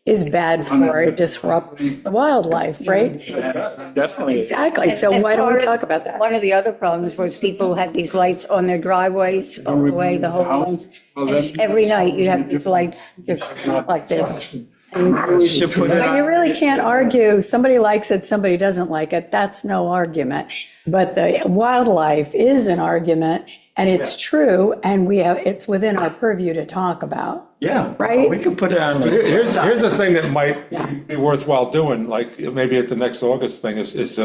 is bad for it, disrupts the wildlife, right? Definitely. Exactly, so why don't we talk about that? One of the other problems was people had these lights on their driveways all the way, the whole length. And every night you'd have these lights just like this. We should put it But you on. really can't argue, somebody likes it, somebody doesn't like it, that's no argument. But the wildlife is an argument, and it's true, and it's within our purview to talk about. Yeah. Right? We could put it on. Here's the thing that might be worthwhile doing, like maybe at the next August thing is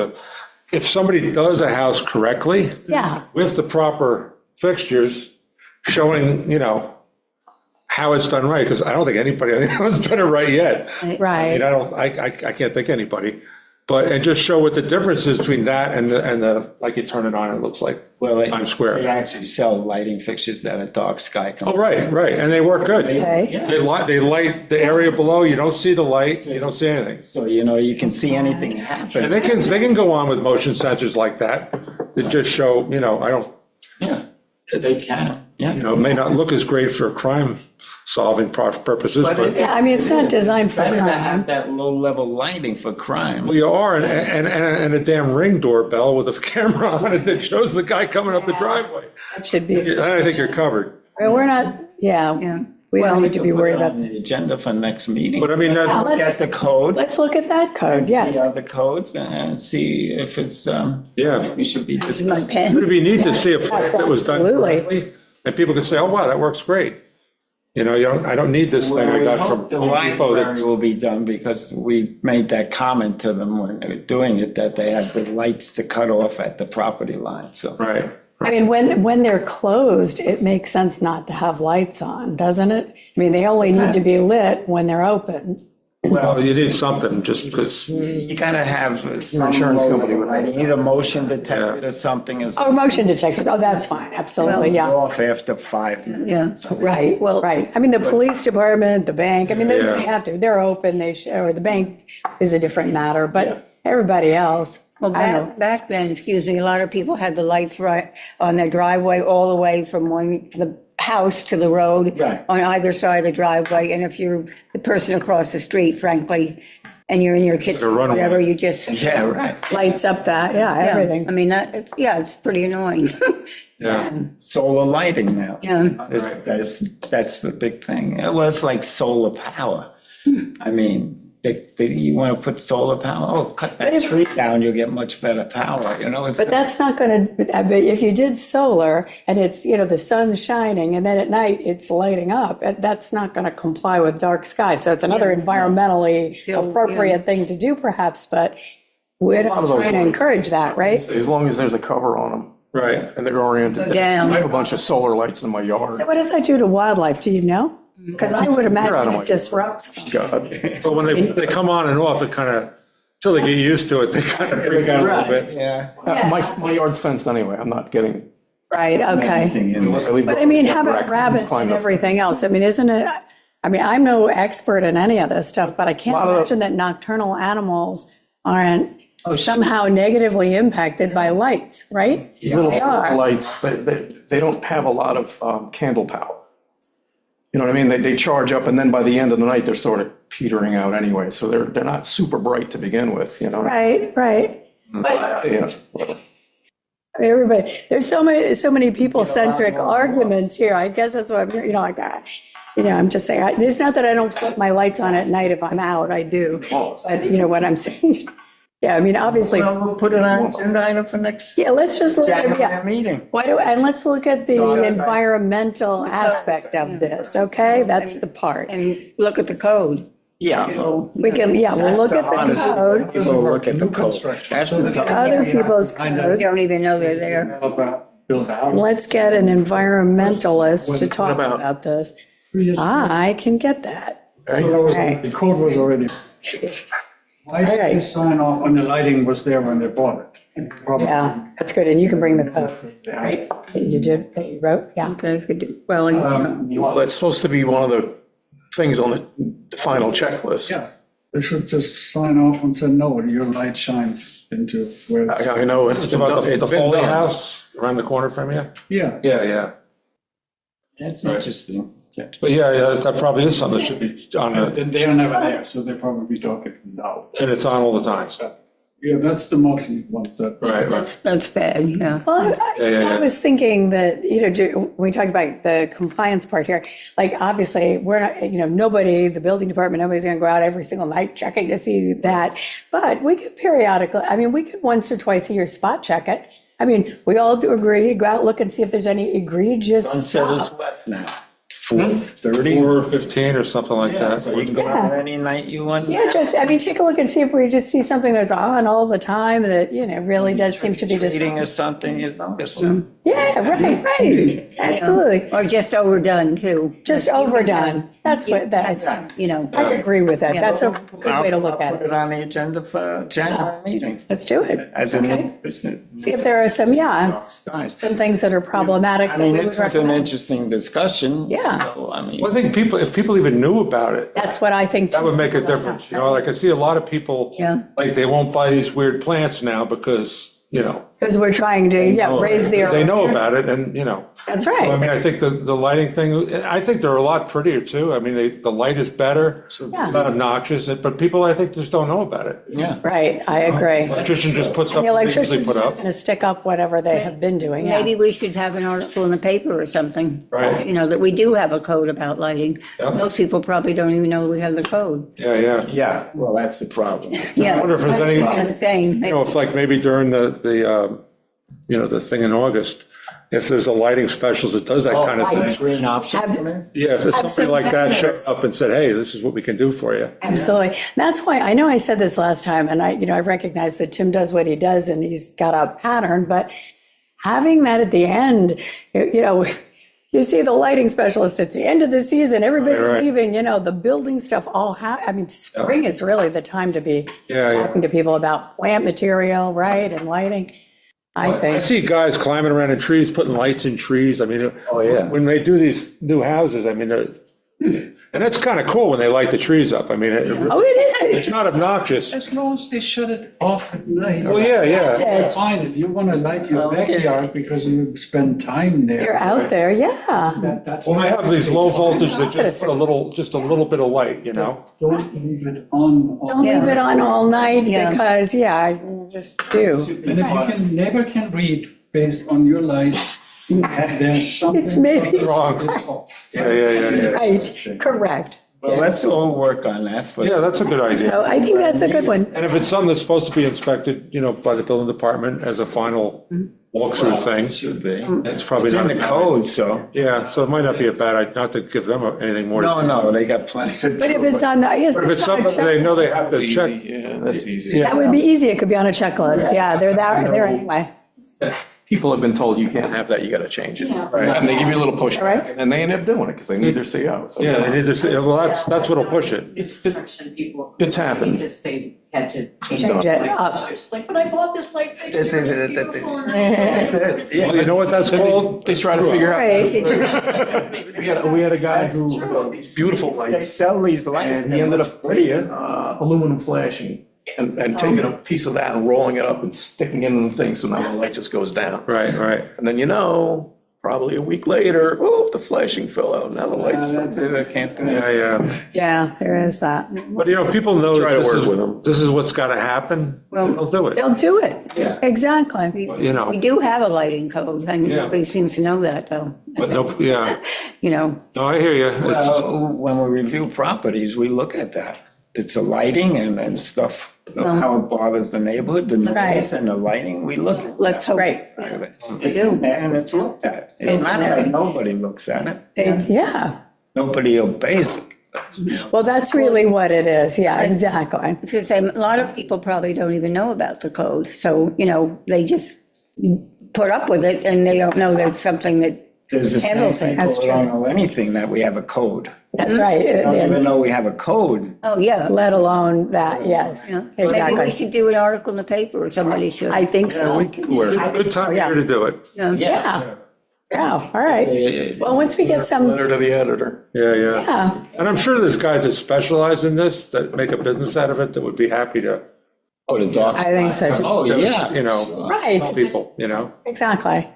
if somebody does a house correctly Yeah, with the proper fixtures, showing, how it's done right, because I don't think anybody has done it right yet. I mean, right. I can't think anybody, and just show what the difference is between that and the, like you turn it on, it looks like Times They Square. actually sell lighting fixtures that are dark sky. Oh, right, and they work good. Okay. They light the area below, you don't see the light, you don't see anything. So, you can see anything And happen. they can go on with motion sensors like that, that just show, Yeah, they can, yeah. it may not look as great for crime solving purposes, But but Yeah, I mean, it's not designed for better to crime. have that low-level lighting for crime. we are, and a damn Ring doorbell with a camera on it that shows the guy coming up the driveway. It should be, I think you're covered. we're not, we don't need to be worried about On that. the agenda for next meeting. But I mean, that's, Look at the code. Let's look at that code, yes. See other codes and see if it's, Yeah. something we should be My discussing. pen. it'd be neat to see a place that was done Absolutely. correctly, and people could say, oh, wow, that works great. I don't need this thing I We got from hope the Home Depot library that's. will be done because we made that comment to them when they were doing it, that they had the lights to cut off at the property line, so. Right. I mean, when they're closed, it makes sense not to have lights on, doesn't it? I mean, they only need to be lit when they're open. Well, you need something, just because, You gotta have some. insurance company would- You need a motion detector or something is Oh, motion detectors, oh, that's fine, absolutely, yeah. off after 5 minutes. Yeah. Right, well, right. I mean, the police department, the bank, I mean, they Yeah. have to, they're open, or the bank is a different matter, but everybody else, Well, I don't know. back then, excuse me, a lot of people had the lights right on their driveway all the way from the house to the road. Right. On either side of the driveway, and if you're the person across the street, frankly, and you're in your kitchen, runaway. whatever, you just. Yeah, right. Lights up that, yeah, Yeah, everything. I mean, it's pretty annoying. yeah. Solar lighting now. Yeah. That's the big thing. It was like solar power. I mean, you want to put solar power, oh, cut that tree down, you'll get much better power, it's. But that's not going to, if you did solar and it's, the sun's shining and then at night it's lighting up, that's not going to comply with dark sky. So it's another environmentally Still, appropriate thing to do perhaps, but we're lot not of those trying to lights- encourage that, right? As long as there's a cover on them, Right. and they're oriented. Down. I have a bunch of solar lights in my yard. So what does that do to wildlife? Do you know? Because I would They're out imagine of my- it disrupts them. God. So when they come on and off, it kind of, until they get used to it, they kind of freak out a little bit. Yeah. My yard's fenced anyway. I'm not getting. Right, okay. But I mean, how about rabbits and everything else? I mean, isn't it, I mean, I'm no expert in any of this stuff, but I can't Lot of the- imagine that nocturnal animals aren't somehow negatively impacted by lights, right? These little They are. lights, they don't have a lot of candle power. You know what I mean? They charge up, and then by the end of the night, they're sort of petering out anyway. So they're not super bright to begin with, you know? Right, right. Yeah. Everybody, there's so many people-centric arguments here. I guess that's what I'm, like that. I'm just saying, it's not that I don't flip my lights on at night if I'm out, I do. But what I'm saying is, yeah, I mean, obviously, Well, we'll put it on agenda item for next yeah, let's just look at, January meeting. and let's look at the environmental aspect of this, okay? That's the part. And look at the code. Yeah. We can, we'll look at the code, People look at the code. That's the other people's You codes. don't even know they're there. About build a house. Let's get an environmentalist to talk about- about this. 3 years ago. I can get that. So that was, Right. the code was already. Why did they sign off on the lighting was there when they bought it? Probably- Yeah, that's good, and you can bring the code, right? You did, that you wrote, yeah. Okay, could do- Well, Well, that's supposed to be one of the things on the final checklist. Yeah, they should just sign off and say, no, your light shines into where. it's-" I know, it's been About done. the It's been Foley done. house around the corner from you? Yeah, Yeah, yeah. That's interesting. But yeah, that probably is something that should be on and the, they are never there, so they probably talk it now. and it's on all the time. Yeah, that's the motion one that. Right, right. that's bad, yeah. Well, Yeah, yeah, I yeah. was thinking that, when we talk about the compliance part here, like, obviously, we're not, nobody, the building department, nobody's gonna go out every single night checking to see that. But we could periodically, we could once or twice a year spot check it. We all do agree to go out, look and see if there's any egregious Sunset is stuff. what now? 4:30? 4:15 or something like Yeah, that. so you can go out any night you want. Yeah, take a look and see if we just see something that's on all the time that, really does seem to be just. Reading or something, you notice them. Yeah, right, absolutely. Or just overdone, too. Just overdone. That's what, I agree with that. That's a good way to look at I'll put it. it on the agenda for January meeting. Let's do it. As a Okay. new business. See if there are some, Guys. some things that are problematic. I that mean, we would this was an recommend. interesting discussion. Yeah. So, I mean, Well, I think if people even knew about it, That's what I think. that too. would make a difference, like I see a lot of people, Yeah. like they won't buy these weird plants now because, Because we're trying to, raise the. they know about it and, That's So, I right. mean, I think the lighting thing, I think they're a lot prettier too. I mean, the light is better, so Yeah. it's not obnoxious, but people, I think, just don't know about it. yeah. Right, I agree. Electrician just puts up The what they usually electrician's put just up. going to stick up whatever they have been doing. Yeah. Maybe we should have an article in the paper or something. Right. That we do have a code about lighting. Yeah. Most people probably don't even know we have the code. Yeah, yeah. Yeah, well, that's the problem. Yeah. I wonder if there's any, I'm saying, if like maybe during the thing in August, if there's a lighting specials that does that kind of right. thing. Green option. Yeah, if it's something like that showed vendors. up and said, hey, this is what we can do for you. Absolutely. That's why, I know I said this last time, and I recognize that Tim does what he does and he's got a pattern, but having that at the end, you see the lighting specialist at the end of the season, everybody's Right. leaving, the building stuff all spring is really the time to be Yeah, yeah. talking to people about plant material, right, and lighting, I I think. see guys climbing around in trees, putting lights in trees. I mean, Oh, yeah. when they do these new houses, I mean, and that's kind of cool when they light the trees up. I mean, Oh, it it's is. not obnoxious. As long as they shut it off at night. Well, yeah, yeah. It's- Fine, if you want to light your backyard because you spend time there. You're out there, yeah. That's. Well, they have these low voltage that just put just a little bit of light, Don't leave it on. Don't leave it on all night Yeah. because, I just do. And if neighbor can read based on your lights, there's something. It's maybe- Wrong. It's off. Yeah. Right, correct. Well, let's all work on that. for- Yeah, that's a good idea. So I think that's a good one. And if it's something that's supposed to be inspected, by the building department as a final walkthrough thing, It should be. it's probably It's not. in the code, so. Yeah, so it might not be a bad idea, not to give them anything more. No, they got plenty to do. But if it's on the, But if it's something they know they have to Easy, check. yeah, that's easy. that would be easy. It could be on a checklist. Yeah, they're there anyway. people have been told you can't have that, you gotta change it. And they give you a little pushback, Right. and then they end up doing it because they need their CO. So Yeah, they need to say, well, that's what'll push it. It's, Construction people. it's happened. Because they had to change Change it. it up. It's like, but I bought this light fixture, it's beautiful. and That's it. Well, you know what that's called? They try to figure out. Right. We had a guy who, these beautiful They lights, sell these lights. and he ended up putting aluminum flashing and taking a piece of that and rolling it up and sticking it in the thing, so now the light just goes down. Right, right. And then, probably a week later, oh, the flashing fell out, now the lights. That's it, I can't do Yeah, it. yeah. Yeah, there is that. But people know Try to that work with them. this is what's gotta happen, they'll do it, They'll do it. Exactly. you know. We do have a lighting code, and Yeah. nobody seems to know that, though. But no, yeah, No, I hear you. Well, when we review properties, we look at that. It's the lighting and stuff, how it bothers the neighborhood, the noise and the lighting, we look at let's hope. Right. It's in there and it's looked at. It's not like nobody looks at it. Yeah. Nobody obeys it. Well, that's really what it is. Yeah, exactly. I was gonna say, a lot of people probably don't even know about the code, so, they just put up with it, and they don't know that's something that, There's the same Handles it. people That's who don't know anything that we have a code. That's right. They don't even know we have a code. oh, yeah. Let alone that, yes, Yeah. Maybe we exactly. should do an article in the paper, or somebody should. I think so. Good time of year to do it. Yeah. Yeah, all right. Well, once we get some, Letter to the editor. Yeah, yeah. yeah, And I'm sure there's guys that specialize in this, that make a business out of it, that would be happy to, Oh, the dark. I think so too. Oh, yeah. Right, help people, exactly.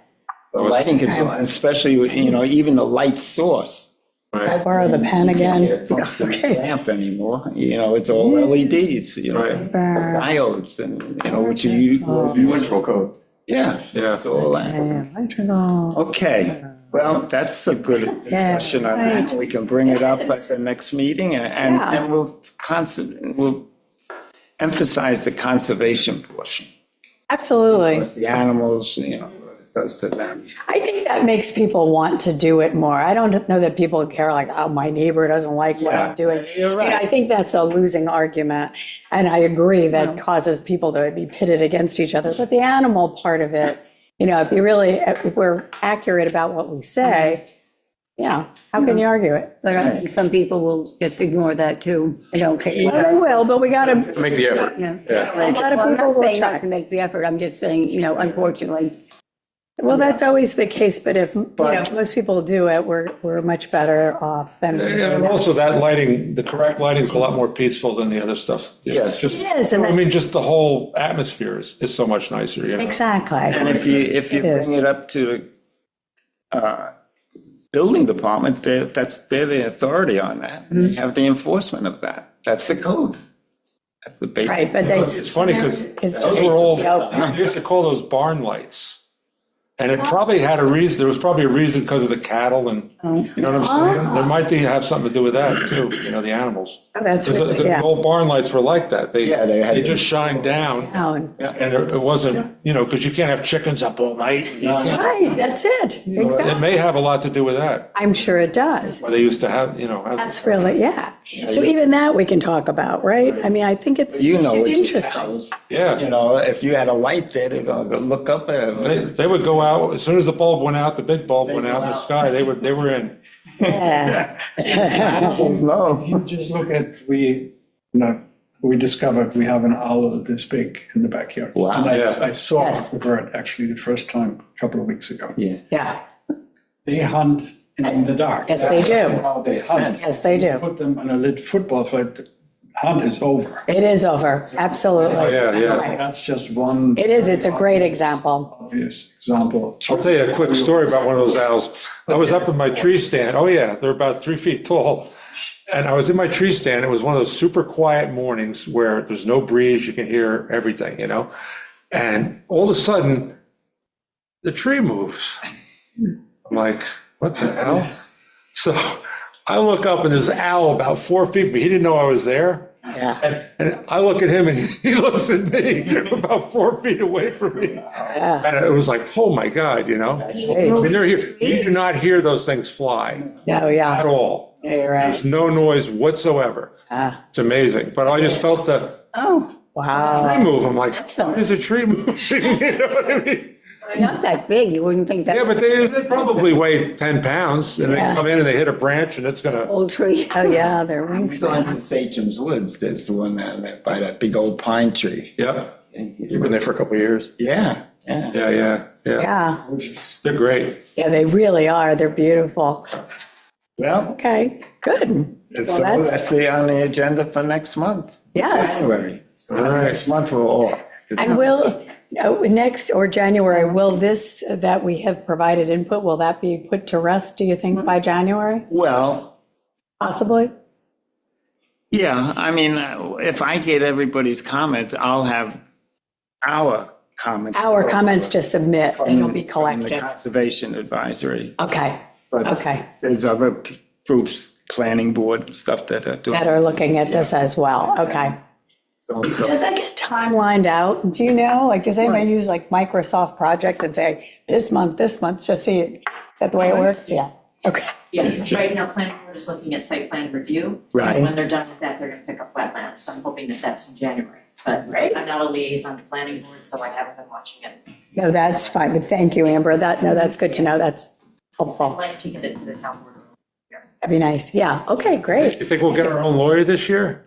The lighting control, especially, even the light source. right? Borrow the pen again. It's not the Okay. lamp anymore, it's all LEDs, Right. diodes and, which you use. Electrical code. Yeah, Yeah. it's all that. Okay, well, that's a good discussion on that. We can bring it up at the next meeting and we'll emphasize the conservation portion. Absolutely. Because the animals, what it does to them. I think that makes people want to do it more. I don't know that people care like, oh, my neighbor doesn't like what I'm doing. You're right. I think that's a losing argument. And I agree that causes people to be pitted against each other. But the animal part of it, if we're accurate about what we say, how can you argue it? But I think some people will just ignore that too. They don't care. Well, they will, but we got to, Make the effort. a lot of Well, I'm people not will saying try. not to make the effort, I'm just saying, unfortunately. Well, that's always the case, but if, most people do it, we're much better off than. And also that lighting, the correct lighting's a lot more peaceful than the other stuff. Yes. Just, It is, and I mean, that's- just the whole atmosphere is so much nicer, Exactly. And if you It is. bring it up to the building department, they're the authority on that. They have the enforcement of that. That's the code. That's the basic. Right, but they. It's funny because It's those just- were all, Yep. they used to call those barn lights. And it probably had a reason, there was probably a reason because of the cattle and, you know what I'm saying? There might have something to do with that too, the animals. That's, Because the old barn lights were like that. Yeah, they had- They just shine down. down. And it wasn't, because you can't have chickens up all night. You can't- Right, that's it, It exactly. may have a lot to do with that. I'm sure it does. Or they used to have, That's really, yeah. So even that we can talk about, right? I mean, I think it's It's your interesting. house. yeah. If you had a light there, they're going to look up at They would go out, as soon as the bulb went out, the big bulb went out in the sky, they were in. Yeah. No. You just look at, we discovered we have an owl this big in the backyard. Wow. And Yeah. I saw Yes. the bird actually the first time, a couple of weeks ago. Yeah, They hunt in the dark. yes, they do. How they hunt. Yes, they do. Put them on a lit football field, hunt is over. It is over, absolutely. yeah, yeah. That's right. That's just one It is, it's a great example. obvious example. I'll tell you a quick story about one of those owls. I was up in my tree stand. Oh, yeah, they're about 3 feet tall. And I was in my tree stand. It was one of those super quiet mornings where there's no breeze, you can hear everything, And all of a sudden, the tree moves. I'm like, what the hell? So I look up and there's an owl about 4 feet, but he didn't know I was there. Yeah, And I look at him and he looks at me about 4 feet away from me. yeah. And it was like, oh my God, I mean, you do not hear those things fly No, at yeah, all. yeah, you're right. There's no noise whatsoever. Ah, It's amazing. But I just felt the Oh, tree wow. move. I'm like, That's so- why is a tree moving? You know what I mean? They're not that big, you wouldn't think that. Yeah, but they probably weigh 10 pounds, and they Yeah. come in and they hit a branch, and it's gonna, Old tree. Oh, yeah, their It's going wingspan. to Satcham's Woods, there's the one by that big old pine tree. yeah, You've been there for a couple of years. Yeah. yeah. Yeah, They're great. yeah, they really are. They're beautiful. Well, Okay, good. so that's- that's on the agenda for next month. Yes. January. Next month we'll all. And will, next, or January, will this, that we have provided input, will that be put to rest, do you think, by January? Well, Possibly? yeah, I mean, if I get everybody's comments, I'll have our comments. Our comments to submit, and it'll be From the collected. Conservation Advisory. Okay, But okay. there's other groups, planning board and stuff that are doing. That are looking at this as well, okay. So- Does that get timelined out? Do you know? Like, does anybody use like Microsoft Project and say, this month, just see it? Is that the way it works? Yeah, okay. Yeah, right now, planning board is looking at site plan review. Right. And when they're done with that, they're gonna pick up wetlands, so I'm hoping that that's in January. But Great. I'm not a liaison to planning board, so I haven't been watching it. No, that's fine, but thank you, Amber. That's good to know. That's I'd helpful. like to get it to the town board. That'd be nice. Yeah, okay, great. You think we'll get our own lawyer this year?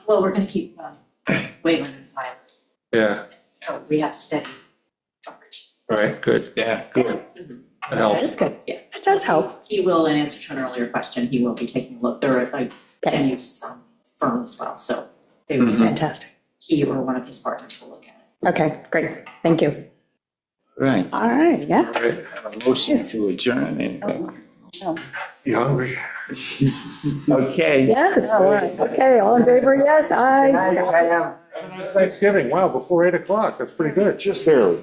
Well, we're gonna keep Wayland in file, Yeah, so we have steady coverage. all right, good. Yeah, good. That helps. That's good. Yeah. That does help. He will, in answer to an earlier question, he will be taking a look, there are like, can use firm as well, so they would, Fantastic. he or one of his partners will look at it. Okay, great. Thank you. Right. All right, yeah. All right. Have a motion to adjourn. Anyway. You hungry? Okay. Yes, okay, all in favor, yes, aye. Thanksgiving, wow, before 8 o'clock, that's pretty good. Just barely.